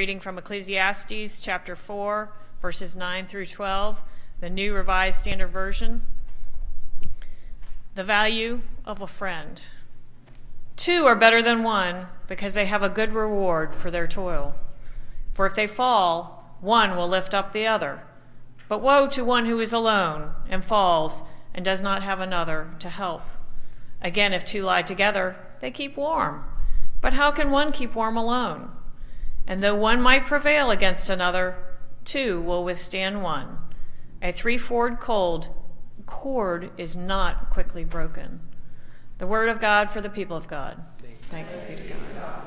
Reading from Ecclesiastes chapter 4, verses 9 through 12, the New Revised Standard Version. The value of a friend. Two are better than one because they have a good reward for their toil. For if they fall, one will lift up the other. But woe to one who is alone and falls and does not have another to help. Again, if two lie together, they keep warm. But how can one keep warm alone? And though one might prevail against another, two will withstand one. A three-fold cord is not quickly broken. The word of God for the people of God. Thanks be to God.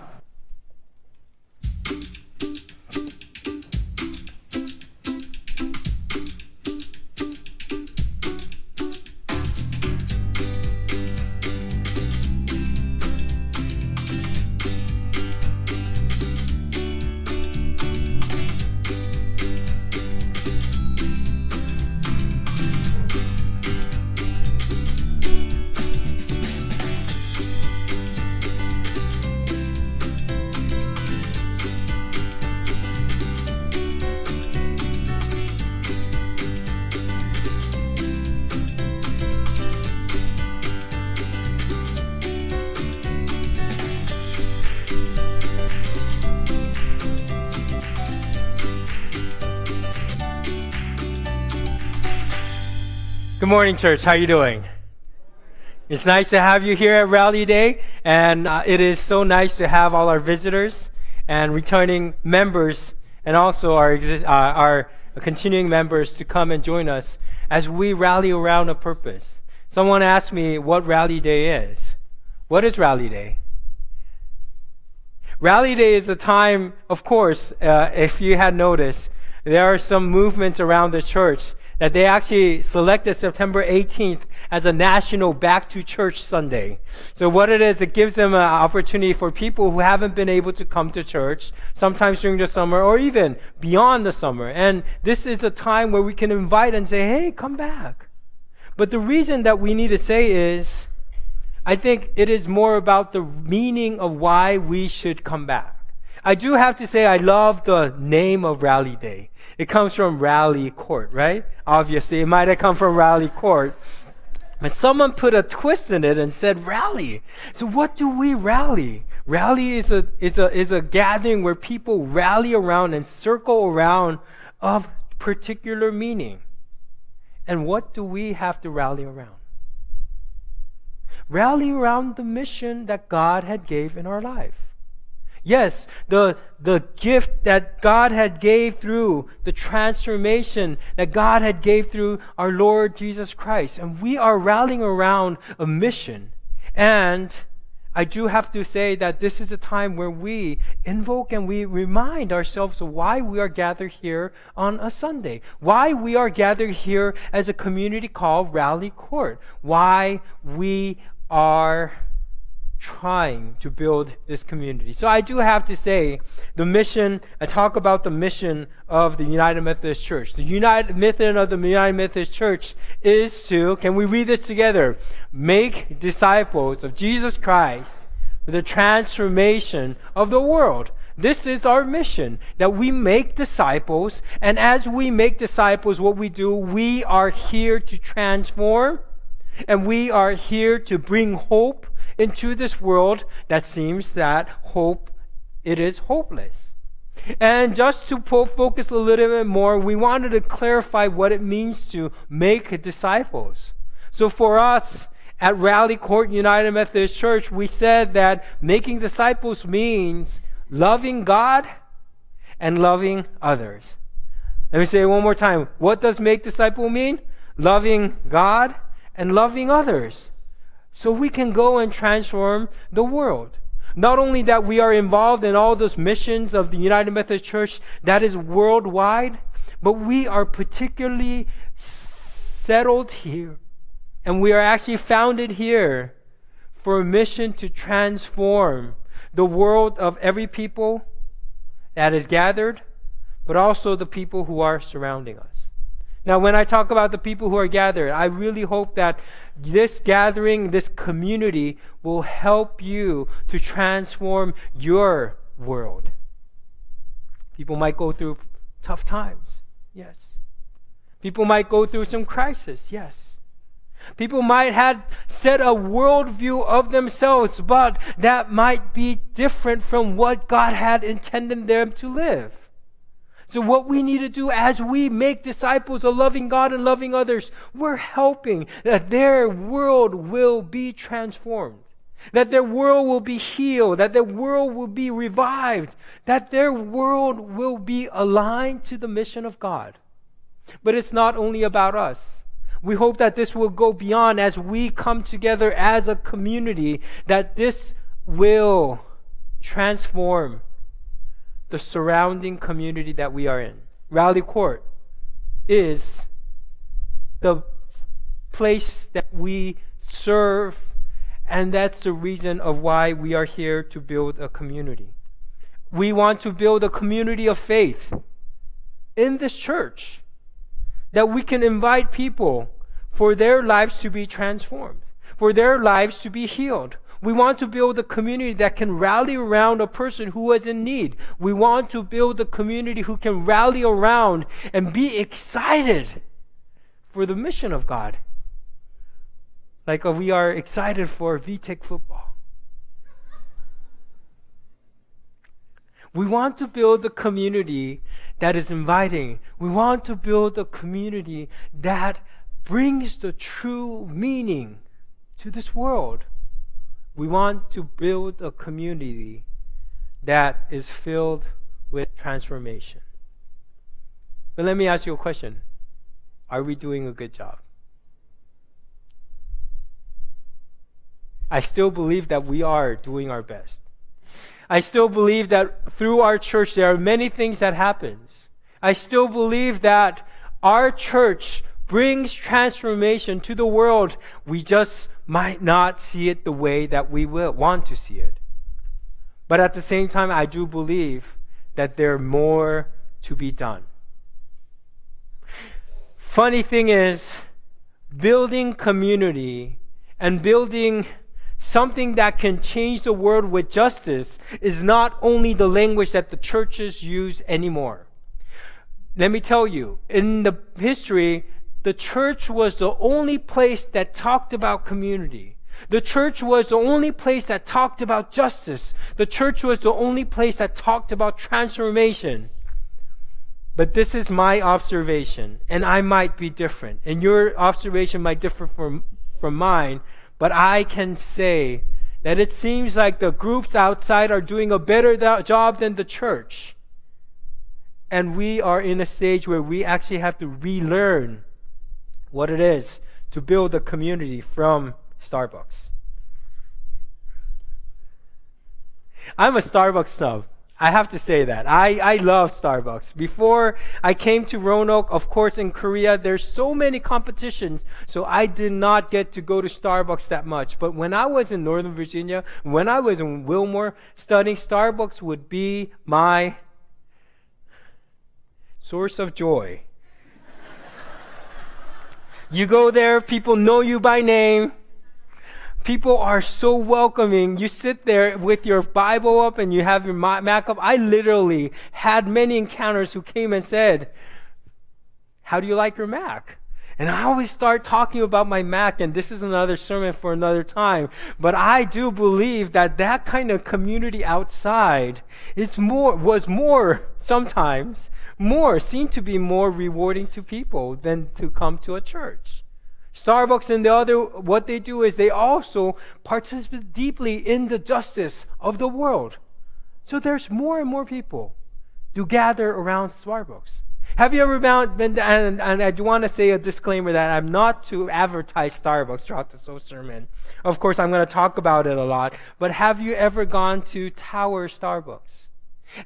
Good morning, church. How are you doing? It's nice to have you here at Raleigh Day, and it is so nice to have all our visitors and returning members, and also our continuing members to come and join us as we rally around a purpose. Someone asked me what Raleigh Day is. What is Raleigh Day? Raleigh Day is a time, of course, if you had noticed, there are some movements around the church that they actually selected September 18th as a national Back to Church Sunday. So what it is, it gives them an opportunity for people who haven't been able to come to church, sometimes during the summer or even beyond the summer. And this is a time where we can invite and say, hey, come back. But the reason that we need to say is, I think it is more about the meaning of why we should come back. I do have to say I love the name of Raleigh Day. It comes from Raleigh Court, right? Obviously, it might have come from Raleigh Court. But someone put a twist in it and said rally. So what do we rally? Rally is a gathering where people rally around and circle around of particular meaning. And what do we have to rally around? Rally around the mission that God had gave in our life. Yes, the gift that God had gave through the transformation that God had gave through our Lord Jesus Christ. And we are rallying around a mission. And I do have to say that this is a time where we invoke and we remind ourselves of why we are gathered here on a Sunday. Why we are gathered here as a community called Raleigh Court. Why we are trying to build this community. So I do have to say the mission, I talk about the mission of the United Methodist Church. The mission of the United Methodist Church is to, can we read this together? Make disciples of Jesus Christ for the transformation of the world. This is our mission, that we make disciples, and as we make disciples, what we do, we are here to transform, and we are here to bring hope into this world that seems that it is hopeless. And just to focus a little bit more, we wanted to clarify what it means to make disciples. So for us at Raleigh Court United Methodist Church, we said that making disciples means loving God and loving others. Let me say it one more time. What does make disciple mean? Loving God and loving others. So we can go and transform the world. Not only that we are involved in all those missions of the United Methodist Church that is worldwide, but we are particularly settled here. And we are actually founded here for a mission to transform the world of every people that is gathered, but also the people who are surrounding us. Now, when I talk about the people who are gathered, I really hope that this gathering, this community will help you to transform your world. People might go through tough times. Yes. People might go through some crisis. Yes. People might have set a worldview of themselves, but that might be different from what God had intended them to live. So what we need to do as we make disciples of loving God and loving others, we're helping that their world will be transformed, that their world will be healed, that their world will be revived, that their world will be aligned to the mission of God. But it's not only about us. We hope that this will go beyond as we come together as a community, that this will transform the surrounding community that we are in. Raleigh Court is the place that we serve, and that's the reason of why we are here to build a community. We want to build a community of faith in this church, that we can invite people for their lives to be transformed, for their lives to be healed. We want to build a community that can rally around a person who is in need. We want to build a community who can rally around and be excited for the mission of God. Like we are excited for VTech football. We want to build a community that is inviting. We want to build a community that brings the true meaning to this world. We want to build a community that is filled with transformation. But let me ask you a question. Are we doing a good job? I still believe that we are doing our best. I still believe that through our church there are many things that happens. I still believe that our church brings transformation to the world. We just might not see it the way that we will want to see it. But at the same time, I do believe that there's more to be done. Funny thing is, building community and building something that can change the world with justice is not only the language that the churches use anymore. Let me tell you, in the history, the church was the only place that talked about community. The church was the only place that talked about justice. The church was the only place that talked about transformation. But this is my observation, and I might be different, and your observation might differ from mine, but I can say that it seems like the groups outside are doing a better job than the church. And we are in a stage where we actually have to relearn what it is to build a community from Starbucks. I'm a Starbucks snob. I have to say that. I love Starbucks. Before I came to Roanoke, of course in Korea, there's so many competitions, so I did not get to go to Starbucks that much. But when I was in Northern Virginia, when I was in Wilmore studying, Starbucks would be my source of joy. You go there, people know you by name. People are so welcoming. You sit there with your Bible up and you have your Mac up. I literally had many encounters who came and said, "How do you like your Mac?" And I always start talking about my Mac, and this is another sermon for another time. But I do believe that that kind of community outside seemed to be more rewarding to people than to come to a church. Starbucks and what they do is they also participate deeply in the justice of the world. So there's more and more people to gather around Starbucks. Have you ever been, and I do want to say a disclaimer that I'm not to advertise Starbucks throughout this whole sermon. Of course, I'm going to talk about it a lot. But have you ever gone to Tower Starbucks?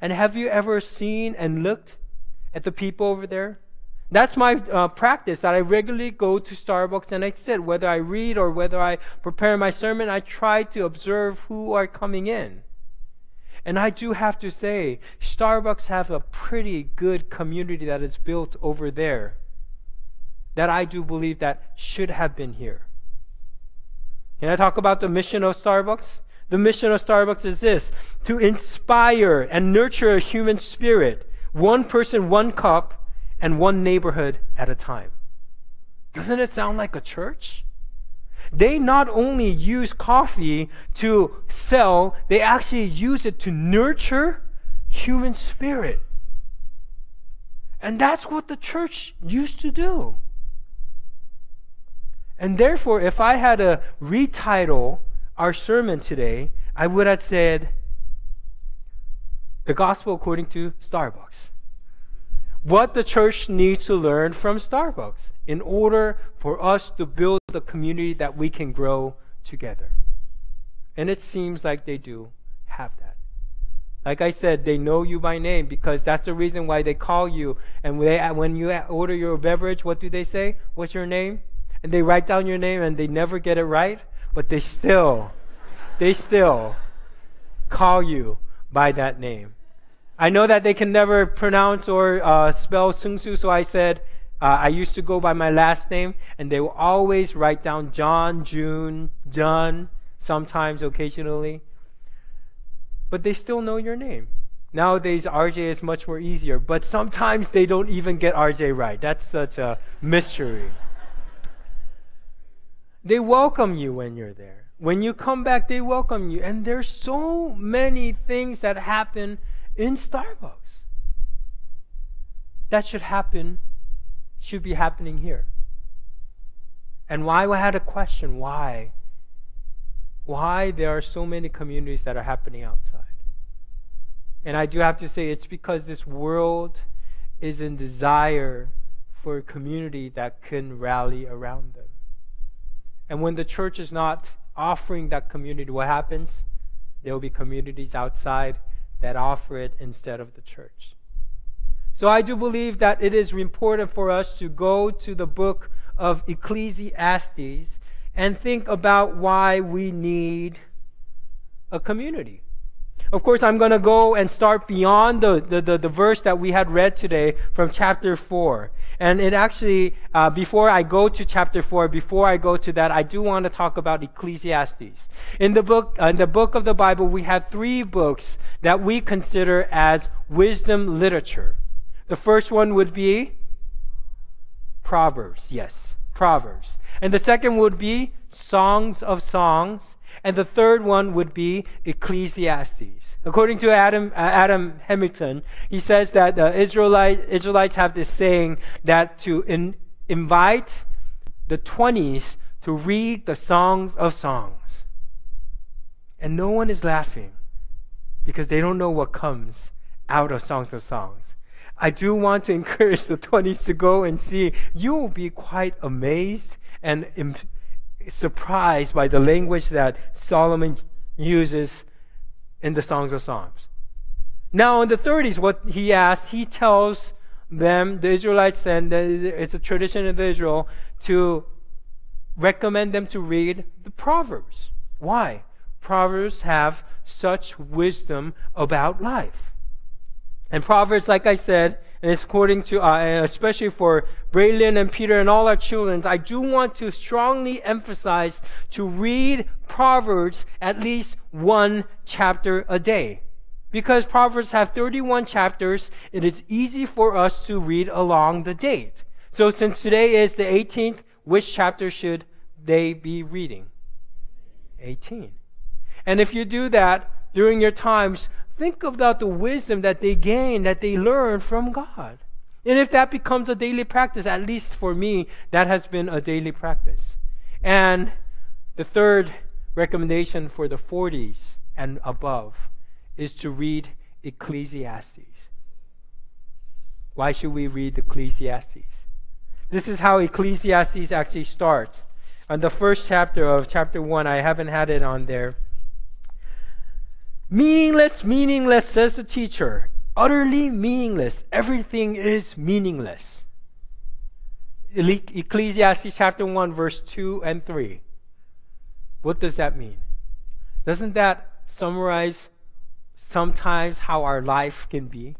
And have you ever seen and looked at the people over there? That's my practice, that I regularly go to Starbucks and I sit. Whether I read or whether I prepare my sermon, I try to observe who are coming in. And I do have to say, Starbucks have a pretty good community that is built over there that I do believe that should have been here. Can I talk about the mission of Starbucks? The mission of Starbucks is this: to inspire and nurture a human spirit One person, one cup, and one neighborhood at a time. Doesn't it sound like a church? They not only use coffee to sell, they actually use it to nurture human spirit. And that's what the church used to do. And therefore, if I had to retitle our sermon today, I would have said, The Gospel According to Starbucks. What the church needs to learn from Starbucks in order for us to build the community that we can grow together. And it seems like they do have that. Like I said, they know you by name because that's the reason why they call you. And when you order your beverage, what do they say? What's your name? And they write down your name and they never get it right, but they still call you by that name. I know that they can never pronounce or spell Seungsoo, so I said, I used to go by my last name, and they will always write down John, Jun, Jun, sometimes, occasionally. But they still know your name. Nowadays, RJ is much more easier, but sometimes they don't even get RJ right. That's such a mystery. They welcome you when you're there. When you come back, they welcome you. And there's so many things that happen in Starbucks that should be happening here. And why I had a question, why there are so many communities that are happening outside. And I do have to say it's because this world is in desire for a community that can rally around them. And when the church is not offering that community, what happens? There will be communities outside that offer it instead of the church. So I do believe that it is important for us to go to the book of Ecclesiastes and think about why we need a community. Of course, I'm going to go and start beyond the verse that we had read today from chapter 4. And it actually, before I go to chapter 4, before I go to that, I do want to talk about Ecclesiastes. In the book of the Bible, we have 3 books that we consider as wisdom literature. The first one would be Proverbs. Yes, Proverbs. And the second would be Songs of Songs. And the third one would be Ecclesiastes. According to Adam Hamilton, he says that the Israelites have this saying that to invite the 20s to read the Songs of Songs. And no one is laughing because they don't know what comes out of Songs of Songs. I do want to encourage the 20s to go and see. You will be quite amazed and surprised by the language that Solomon uses in the Songs of Songs. Now in the 30s, what he tells them, the Israelites, and it's a tradition of Israel, to recommend them to read the Proverbs. Why? Proverbs have such wisdom about life. And Proverbs, like I said, and it's according to, especially for Braylon and Peter and all our children, I do want to strongly emphasize to read Proverbs at least 1 chapter a day. Because Proverbs have 31 chapters, it is easy for us to read along the date. So since today is the 18th, which chapter should they be reading? 18. And if you do that during your times, think about the wisdom that they gain, that they learn from God. And if that becomes a daily practice, at least for me, that has been a daily practice. And the third recommendation for the 40s and above is to read Ecclesiastes. Why should we read Ecclesiastes? This is how Ecclesiastes actually starts. On the first chapter of chapter 1, I haven't had it on there. Meaningless, meaningless, says the teacher. Utterly meaningless. Everything is meaningless. Ecclesiastes chapter 1, verse 2 and 3. What does that mean? Doesn't that summarize sometimes how our life can be?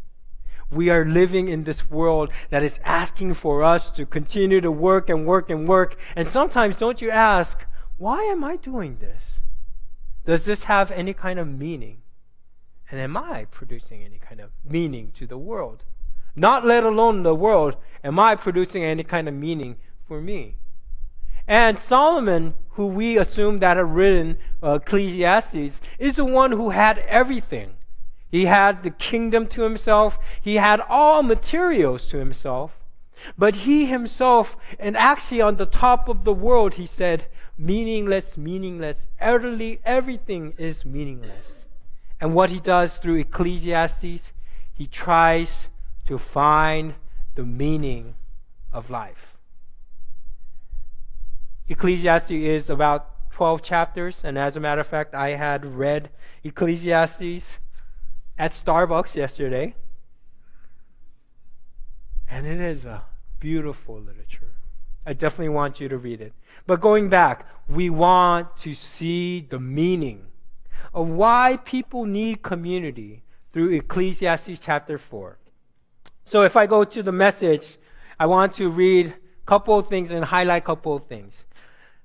We are living in this world that is asking for us to continue to work and work and work. And sometimes, don't you ask, why am I doing this? Does this have any kind of meaning? And am I producing any kind of meaning to the world? Not let alone the world, am I producing any kind of meaning for me? And Solomon, who we assume that had written Ecclesiastes, is the one who had everything. He had the kingdom to himself. He had all materials to himself. But he himself, and actually on the top of the world, he said, meaningless, meaningless. Utterly everything is meaningless. And what he does through Ecclesiastes, he tries to find the meaning of life. Ecclesiastes is about 12 chapters, and as a matter of fact, I had read Ecclesiastes at Starbucks yesterday, and it is a beautiful literature. I definitely want you to read it. But going back, we want to see the meaning of why people need community through Ecclesiastes chapter 4. So if I go to the message, I want to read a couple of things and highlight a couple of things.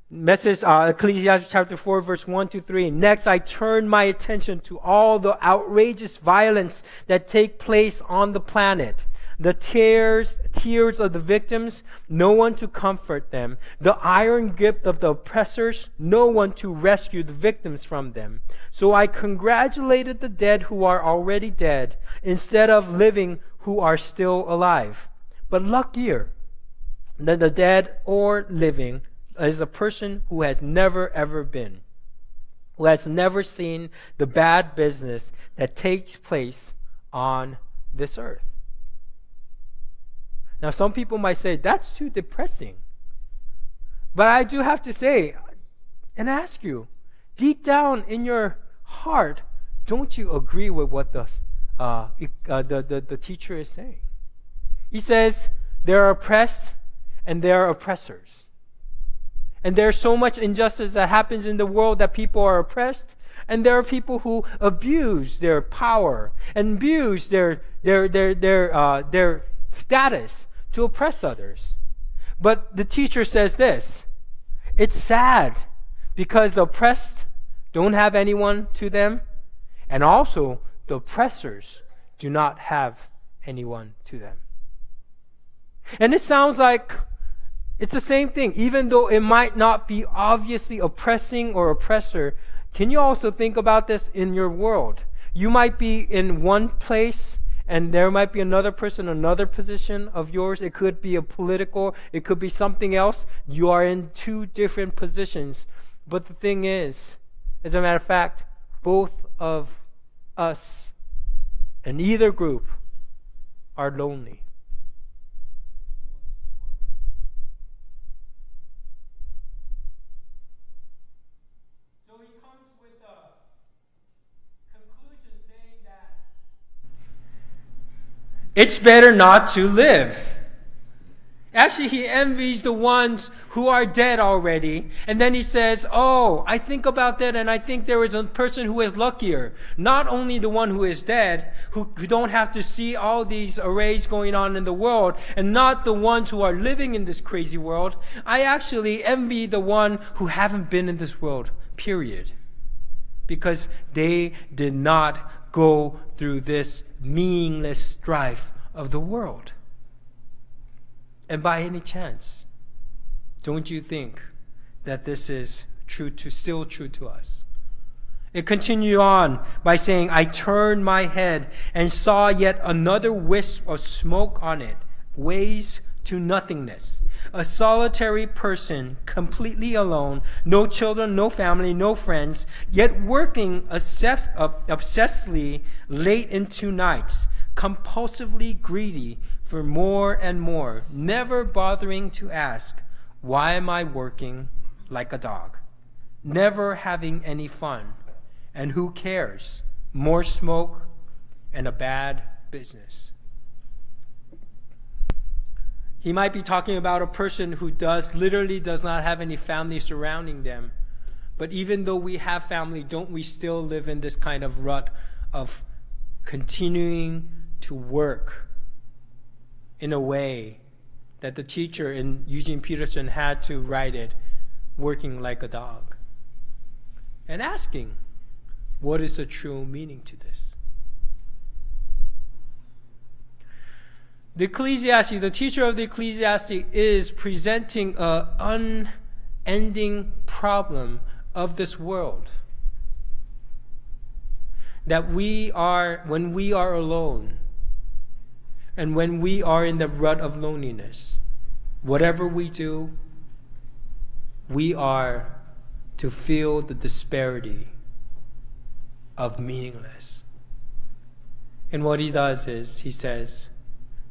Message, Ecclesiastes chapter 4, verse 1 to 3. Next, I turn my attention to all the outrageous violence that take place on the planet. The tears of the victims, no one to comfort them. The iron grip of the oppressors, no one to rescue the victims from them. So I congratulated the dead who are already dead, instead of living who are still alive. But luckier than the dead or living is a person who has never ever been, who has never seen the bad business that takes place on this earth. Now, some people might say, that's too depressing. But I do have to say and ask you, deep down in your heart, don't you agree with what the teacher is saying? He says, there are oppressed and there are oppressors. And there's so much injustice that happens in the world that people are oppressed. And there are people who abuse their power and abuse their status to oppress others. But the teacher says this, it's sad because the oppressed don't have anyone to them, and also the oppressors do not have anyone to them. And it sounds like it's the same thing. Even though it might not be obviously oppressing or oppressor, can you also think about this in your world? You might be in one place and there might be another person, another position of yours. It could be a political, it could be something else. You are in two different positions. But the thing is, as a matter of fact, both of us in either group are lonely. It's better not to live. Actually, he envies the ones who are dead already. And then he says, oh, I think about that and I think there is a person who is luckier. Not only the one who is dead, who don't have to see all these arrays going on in the world, and not the ones who are living in this crazy world. I actually envy the one who haven't been in this world, period. Because they did not go through this meaningless strife of the world. And by any chance, don't you think that this is still true to us? It continued on by saying, I turned my head and saw yet another wisp of smoke on it, ways to nothingness. A solitary person, completely alone, no children, no family, no friends, yet working obsessively late into nights, compulsively greedy for more and more, never bothering to ask, why am I working like a dog? Never having any fun. And who cares? More smoke and a bad business. He might be talking about a person who literally does not have any family surrounding them. But even though we have family, don't we still live in this kind of rut of continuing to work in a way that the teacher in Eugene Peterson had to write it, working like a dog? And asking, what is the true meaning to this? The Ecclesiastes, the teacher of the Ecclesiastes, is presenting an unending problem of this world. That when we are alone, and when we are in the rut of loneliness, whatever we do, we are to feel the disparity of meaningless. And what he does is, he says,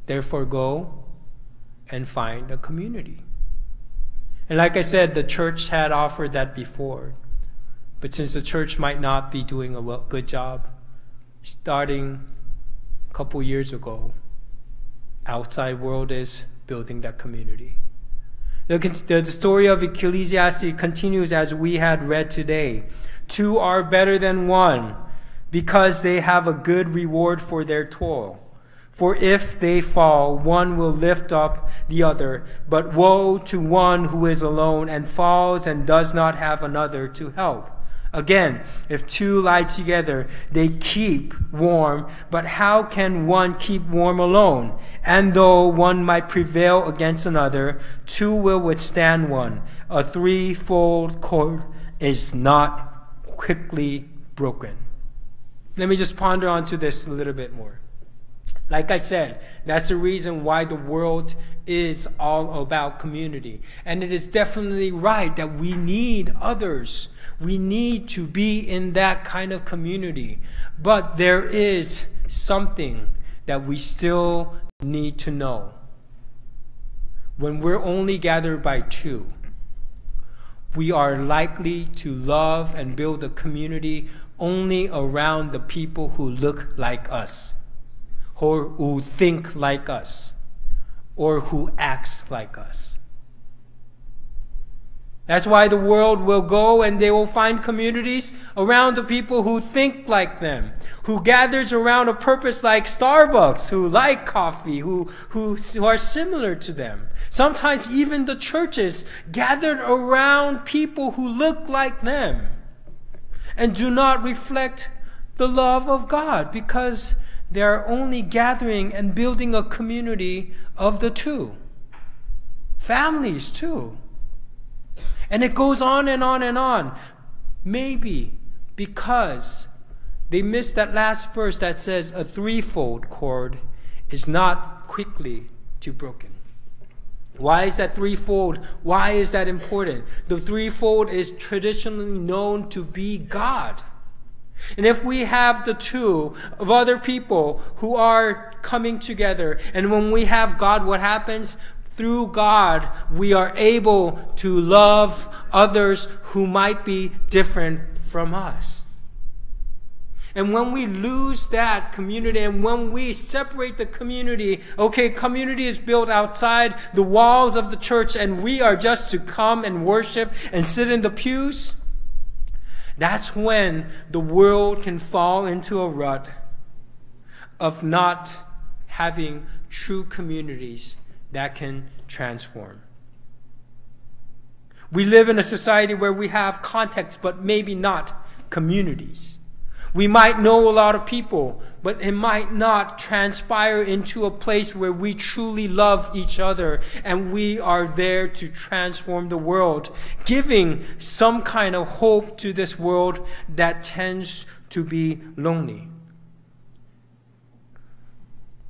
therefore go and find a community. And like I said, the church had offered that before. But since the church might not be doing a good job, starting a couple years ago, outside world is building that community. The story of Ecclesiastes continues as we had read today. Two are better than one, because they have a good reward for their toil. For if they fall, one will lift up the other. But woe to one who is alone and falls and does not have another to help. Again, if two lie together, they keep warm. But how can one keep warm alone? And though one might prevail against another, two will withstand one. A threefold cord is not quickly broken. Let me just ponder onto this a little bit more. Like I said, that's the reason why the world is all about community. And it is definitely right that we need others. We need to be in that kind of community. But there is something that we still need to know. When we're only gathered by two, we are likely to love and build a community only around the people who look like us, or who think like us, or who acts like us. That's why the world will go and they will find communities around the people who think like them, who gathers around a purpose like Starbucks, who like coffee, who are similar to them. Sometimes even the churches gathered around people who look like them and do not reflect the love of God, because they are only gathering and building a community of the two. Families too. And it goes on and on and on. Maybe because they missed that last verse that says a threefold cord is not quickly to broken. Why is that threefold? Why is that important? The threefold is traditionally known to be God. And if we have the two of other people who are coming together, and when we have God, what happens? Through God, we are able to love others who might be different from us. And when we lose that community, and when we separate the community, okay, community is built outside the walls of the church, and we are just to come and worship and sit in the pews, that's when the world can fall into a rut of not having true communities that can transform. We live in a society where we have contexts, but maybe not communities. We might know a lot of people, but it might not transpire into a place where we truly love each other and we are there to transform the world, giving some kind of hope to this world that tends to be lonely.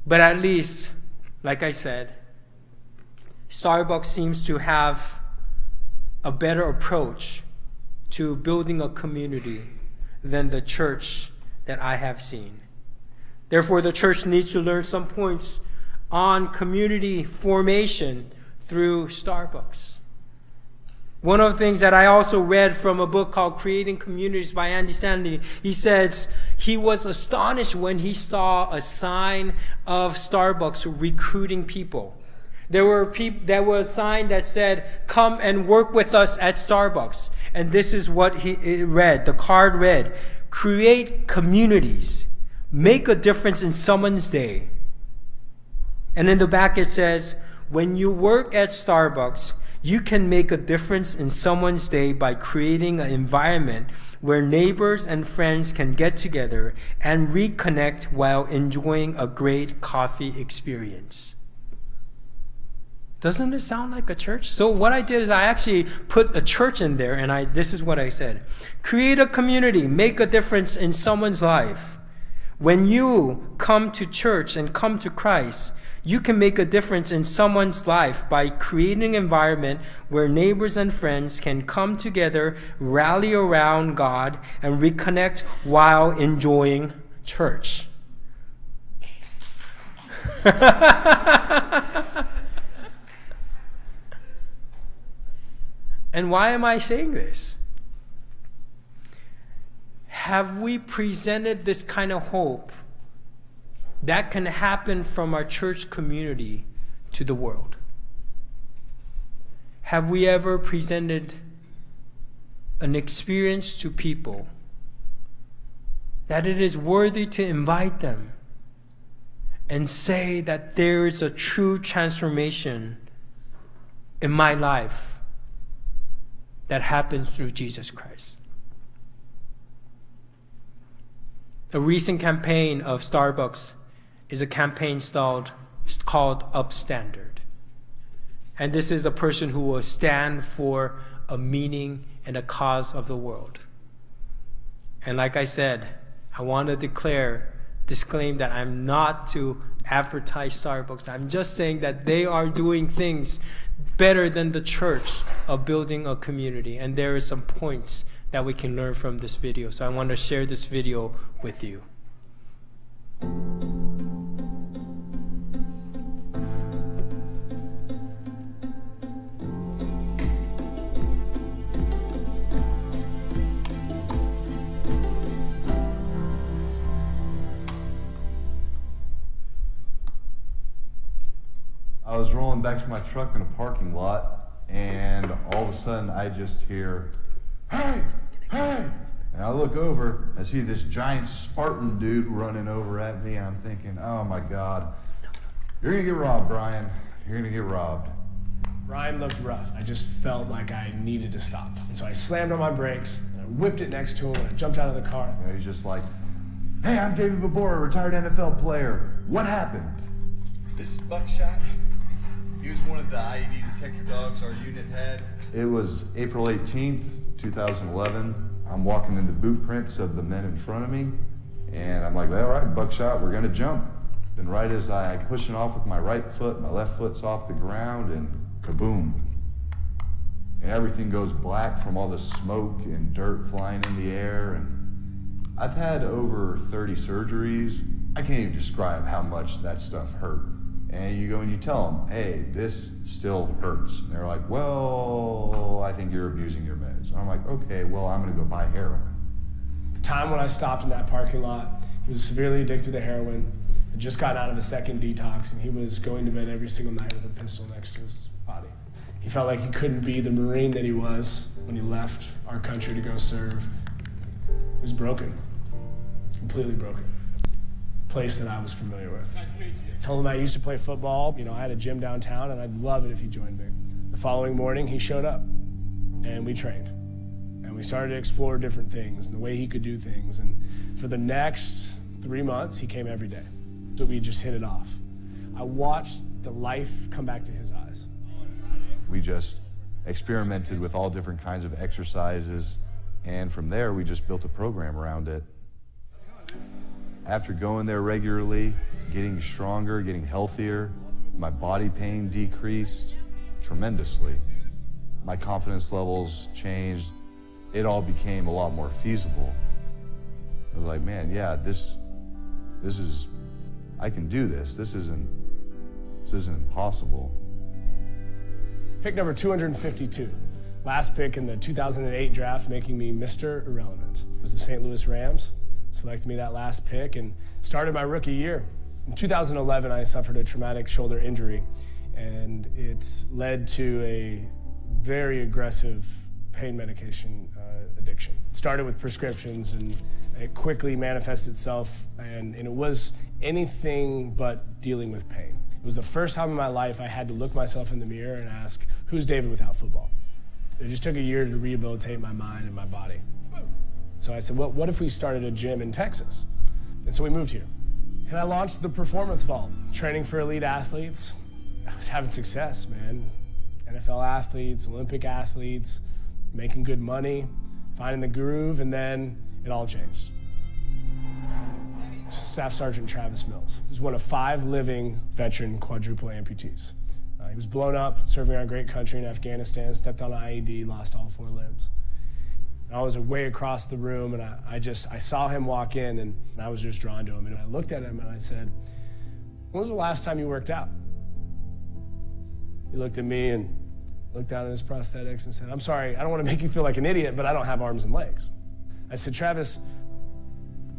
But at least, like I said, Starbucks seems to have a better approach to building a community than the church that I have seen. Therefore, the church needs to learn some points on community formation through Starbucks. One of the things that I also read from a book called Creating Communities by Andy Stanley, he says he was astonished when he saw a sign of Starbucks recruiting people. There was a sign that said, "Come and work with us at Starbucks." And this is what it read. The card read, "Create communities. Make a difference in someone's day." And in the back it says, "When you work at Starbucks, you can make a difference in someone's day by creating an environment where neighbors and friends can get together and reconnect while enjoying a great coffee experience." Doesn't it sound like a church? So what I did is I actually put a church in there, and this is what I said. Create a community, make a difference in someone's life. When you come to church and come to Christ, you can make a difference in someone's life by creating an environment where neighbors and friends can come together, rally around God, and reconnect while enjoying church. And why am I saying this? Have we presented this kind of hope that can happen from our church community to the world? Have we ever presented an experience to people that it is worthy to invite them and say that there is a true transformation in my life that happens through Jesus Christ? A recent campaign of Starbucks is a campaign called Upstandard. And this is a person who will stand for a meaning and a cause of the world. And like I said, I want to disclaim that I'm not to advertise Starbucks. I'm just saying that they are doing things better than the church of building a community. And there are some points that we can learn from this video. So I want to share this video with you. I was rolling back to my truck in a parking lot, and all of a sudden I just hear, "Hey, hey!" And I look over, I see this giant Spartan dude running over at me, and I'm thinking, oh my God, you're gonna get robbed, Brian. You're gonna get robbed. Ryan looked rough. I just felt like I needed to stop. And so I slammed on my brakes, and I whipped it next to him, and I jumped out of the car. You know, he's just like, "Hey, I'm David Vabora, retired NFL player. What happened?" This is Buckshot. He was one of the IED detector dogs our unit had. It was April 18th, 2011. I'm walking in the boot prints of the men in front of me, and I'm like, all right, Buckshot, we're gonna jump. Then right as I pushing off with my right foot, my left foot's off the ground, and kaboom. And everything goes black from all the smoke and dirt flying in the air. And I've had over 30 surgeries. I can't even describe how much that stuff hurt. And you go and you tell them, hey, this still hurts. And they're like, well, I think you're abusing your meds. And I'm like, okay, well, I'm gonna go buy heroin. The time when I stopped in that parking lot, he was severely addicted to heroin, had just gotten out of a second detox, and he was going to bed every single night with a pistol next to his body. He felt like he couldn't be the Marine that he was when he left our country to go serve. He was broken, completely broken. Place that I was familiar with. I told him I used to play football. You know, I had a gym downtown, and I'd love it if he joined me. The following morning, he showed up, and we trained. And we started to explore different things and the way he could do things. And for the next 3 months, he came every day. So we just hit it off. I watched the life come back to his eyes. We just experimented with all different kinds of exercises, and from there, we just built a program around it. After going there regularly, getting stronger, getting healthier, my body pain decreased tremendously. My confidence levels changed. It all became a lot more feasible. I was like, man, yeah, this is, I can do this. This isn't impossible. Pick number 252. Last pick in the 2008 draft, making me Mr. Irrelevant. It was the St. Louis Rams. Selected me that last pick and started my rookie year. In 2011, I suffered a traumatic shoulder injury, and it's led to a very aggressive pain medication addiction. It started with prescriptions, and it quickly manifested itself, and it was anything but dealing with pain. It was the first time in my life I had to look myself in the mirror and ask, who's David without football? It just took a year to rehabilitate my mind and my body. So I said, well, what if we started a gym in Texas? And so we moved here. And I launched the Performance Vault, training for elite athletes. I was having success, man. NFL athletes, Olympic athletes, making good money, finding the groove, and then it all changed. Staff Sergeant Travis Mills. He was one of 5 living veteran quadruple amputees. He was blown up, serving our great country in Afghanistan, stepped on an IED, lost all 4 limbs. And I was way across the room, and I saw him walk in, and I was just drawn to him. And I looked at him, and I said, "When was the last time you worked out?" He looked at me and looked down at his prosthetics and said, "I'm sorry, I don't want to make you feel like an idiot, but I don't have arms and legs." I said, "Travis,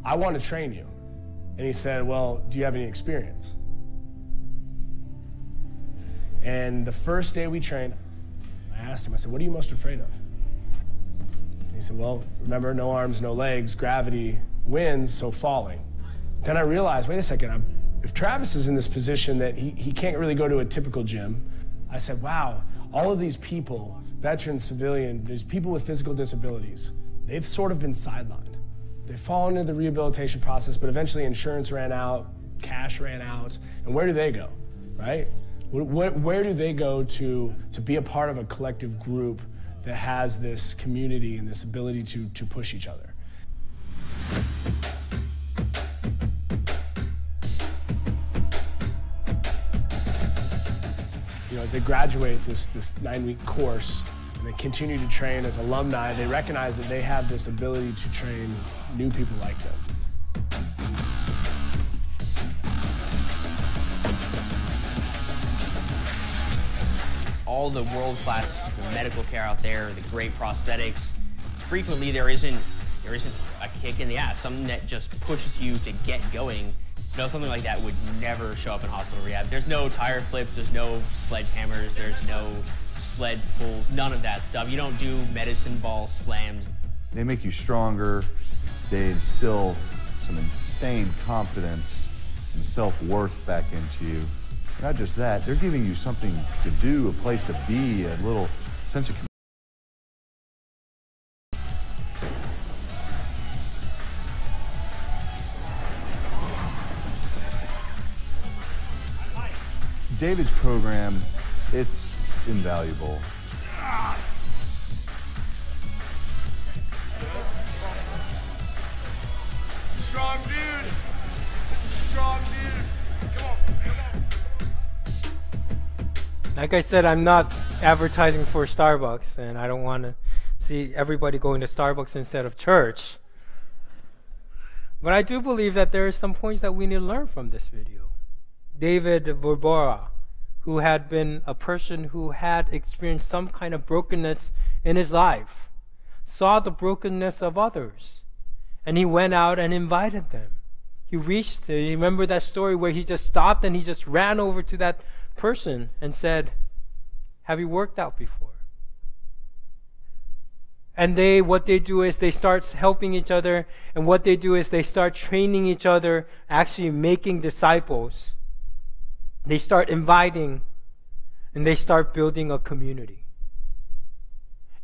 I want to train you." And he said, "Well, do you have any experience?" And the first day we trained, I asked him, I said, "What are you most afraid of?" And he said, "Well, remember, no arms, no legs, gravity wins, so falling." Then I realized, wait a second, if Travis is in this position that he can't really go to a typical gym, I said, wow, all of these people, veterans, civilian, there's people with physical disabilities, they've sort of been sidelined. They fall into the rehabilitation process, but eventually insurance ran out, cash ran out, and where do they go, right? Where do they go to be a part of a collective group that has this community and this ability to push each other? You know, as they graduate this 9-week course, and they continue to train as alumni, they recognize that they have this ability to train new people like them. All the world-class medical care out there, the great prosthetics, frequently there isn't a kick in the ass, something that just pushes you to get going. You know, something like that would never show up in hospital rehab. There's no tire flips, there's no sledgehammers, there's no sled pulls, none of that stuff. You don't do medicine ball slams. They make you stronger. They instill some insane confidence and self-worth back into you. Not just that, they're giving you something to do, a place to be, a little sense of community. David's program, it's invaluable. It's a strong dude. It's a strong dude. Come on. Like I said, I'm not advertising for Starbucks, and I don't want to see everybody going to Starbucks instead of church. But I do believe that there are some points that we need to learn from this video. David Verbora, who had been a person who had experienced some kind of brokenness in his life, saw the brokenness of others, and he went out and invited them. He reached, you remember that story where he just stopped and he just ran over to that person and said, "Have you worked out before?" And what they do is they start helping each other, and what they do is they start training each other, actually making disciples. They start inviting, and they start building a community.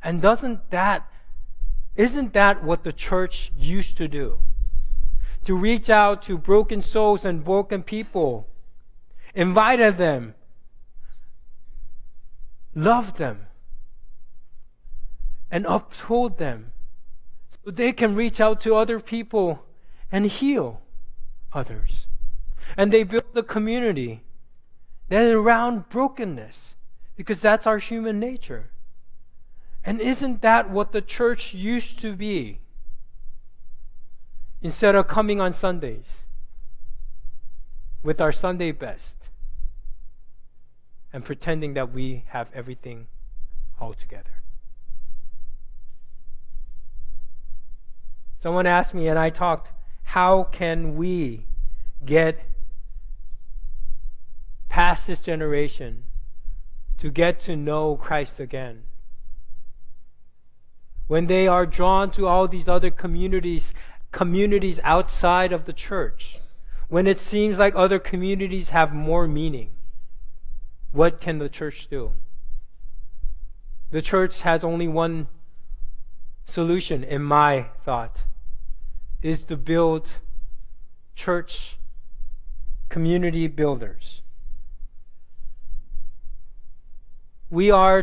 And isn't that what the church used to do? To reach out to broken souls and broken people, invited them, loved them, and uphold them so they can reach out to other people and heal others. And they built a community that is around brokenness, because that's our human nature. And isn't that what the church used to be? Instead of coming on Sundays with our Sunday best and pretending that we have everything all together. Someone asked me, and I talked, how can we get past this generation to get to know Christ again? When they are drawn to all these other communities outside of the church, when it seems like other communities have more meaning, what can the church do? The church has only one solution, in my thought, is to build church community builders. we are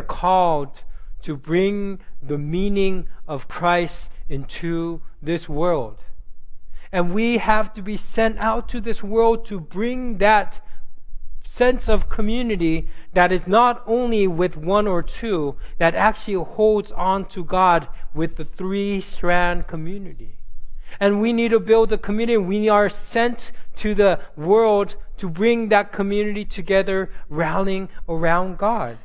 called to bring the meaning of Christ into this world. And we have to be sent out to this world to bring that sense of community that is not only with one or two, that actually holds on to God with the three-strand community. And we need to build a community. We are sent to the world to bring that community together, rallying around God.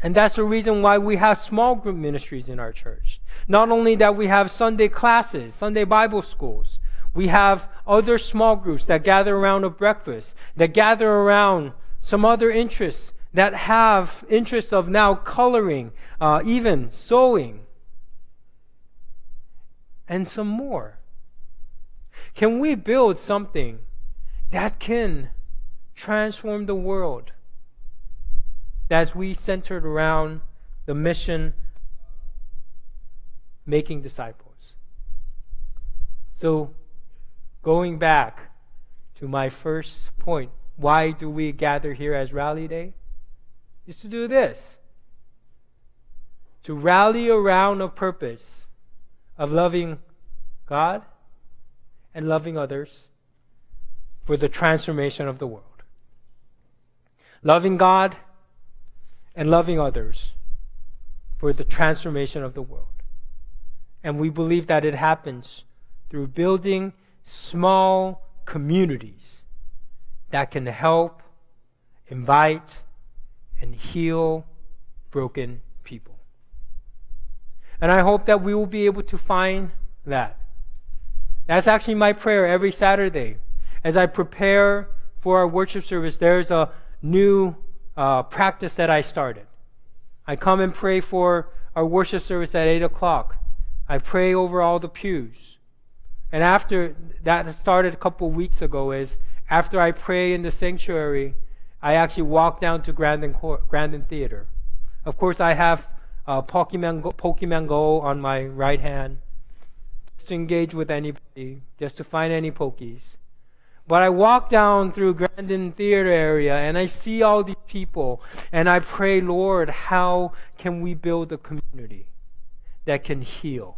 And that's the reason why we have small group ministries in our church. Not only that we have Sunday classes, Sunday Bible schools, we have other small groups that gather around a breakfast, that gather around some other interests, that have interests of now coloring, even sewing, and some more. Can we build something that can transform the world as we centered around the mission making disciples? So, going back to my first point, why do we gather here as Rally Day? Is to do this. To rally around a purpose of loving God and loving others for the transformation of the world. Loving God and loving others for the transformation of the world. And we believe that it happens through building small communities that can help, invite, and heal broken people. And I hope that we will be able to find that. That's actually my prayer every Saturday. As I prepare for our worship service, there's a new practice that I started. I come and pray for our worship service at 8 o'clock. I pray over all the pews. And after that started a couple weeks ago, is after I pray in the sanctuary, I actually walk down to Grandin Theater. Of course, I have Pokemon Go on my right hand, just to engage with anybody, just to find any Pokies. But I walk down through Grandin Theater area and I see all these people and I pray, Lord, how can we build a community that can heal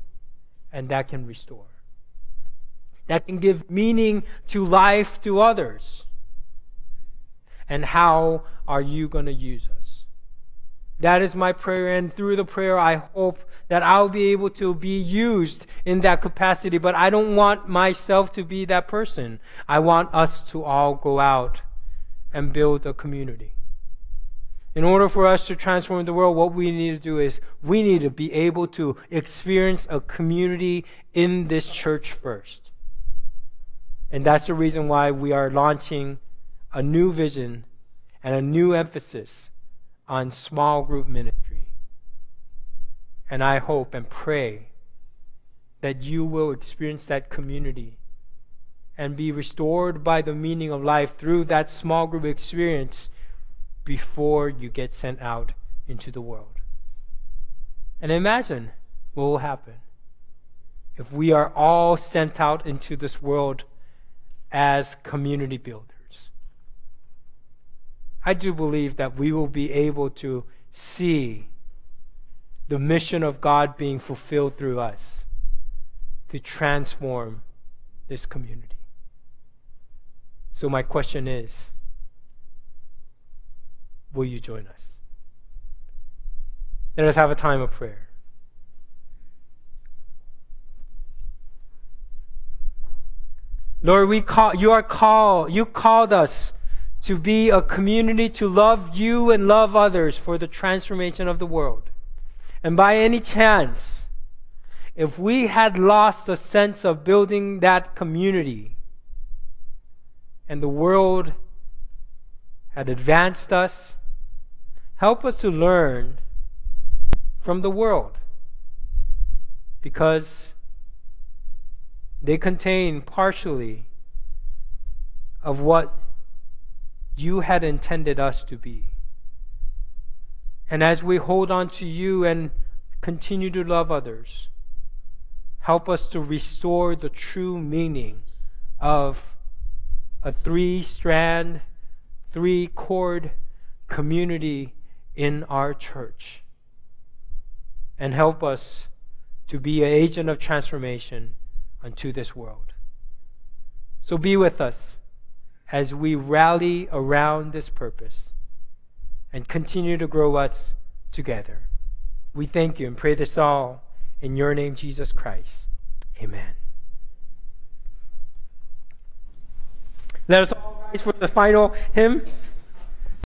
and that can restore, that can give meaning to life to others? And how are you going to use us? That is my prayer, and through the prayer I hope that I'll be able to be used in that capacity. But I don't want myself to be that person. I want us to all go out and build a community. In order for us to transform the world, what we need to do is we need to be able to experience a community in this church first. And that's the reason why we are launching a new vision and a new emphasis on small group ministry. And I hope and pray that you will experience that community and be restored by the meaning of life through that small group experience before you get sent out into the world. And imagine what will happen if we are all sent out into this world as community builders. I do believe that we will be able to see the mission of God being fulfilled through us to transform this community. So my question is, will you join us? Let us have a time of prayer. Lord, you called us to be a community to love you and love others for the transformation of the world. And by any chance, if we had lost the sense of building that community and the world had advanced us, help us to learn from the world, because they contain partially of what you had intended us to be. And as we hold on to you and continue to love others, help us to restore the true meaning of a three-strand, three-chord community in our church, and help us to be an agent of transformation unto this world. So be with us as we rally around this purpose and continue to grow us together. We thank you and pray this all in your name, Jesus Christ. Amen. Let us all rise for the final hymn.